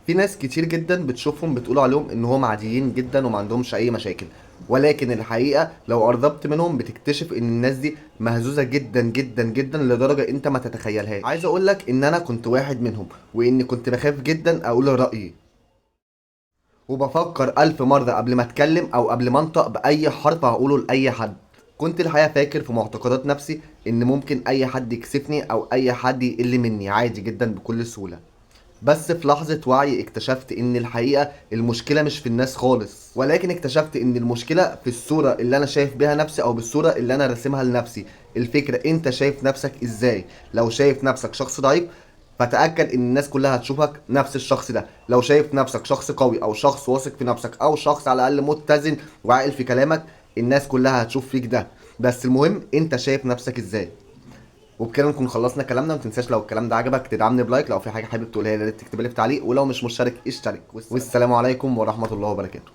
في ناس كتير جدا بتشوفهم بتقول عليهم ان هم عاديين جدا وما عندهمش اي مشاكل، ولكن الحقيقة لو قربت منهم بتكتشف ان الناس دي مهزوزة جدا جدا جدا لدرجة انت ما تتخيلهاش. عايز اقولك ان انا كنت واحد منهم، واني كنت بخاف جدا اقول رأيي، وبفكر ألف مرة قبل ما أتكلم أو قبل ما أنطق بأي حرف هقوله لأي حد. كنت الحقيقة فاكر في معتقدات نفسي إن ممكن أي حد يكسفني أو أي حد يقل مني عادي جدا بكل سهولة. بس في لحظة وعي اكتشفت إن الحقيقة المشكلة مش في الناس خالص، ولكن اكتشفت إن المشكلة في الصورة اللي أنا شايف بيها نفسي أو بالصورة اللي أنا راسمها لنفسي. الفكرة أنت شايف نفسك إزاي؟ لو شايف نفسك شخص ضعيف فتأكد ان الناس كلها هتشوفك نفس الشخص ده. لو شايف نفسك شخص قوي او شخص واثق في نفسك او شخص على الاقل متزن وعاقل في كلامك، الناس كلها هتشوف فيك ده. بس المهم انت شايف نفسك ازاي. وبكده نكون خلصنا كلامنا. ما تنساش لو الكلام ده عجبك تدعمني بلايك، لو في حاجه حابب تقولها لي يا ريت تكتبها لي في تعليق، ولو مش مشترك اشترك. والسلام عليكم ورحمه الله وبركاته.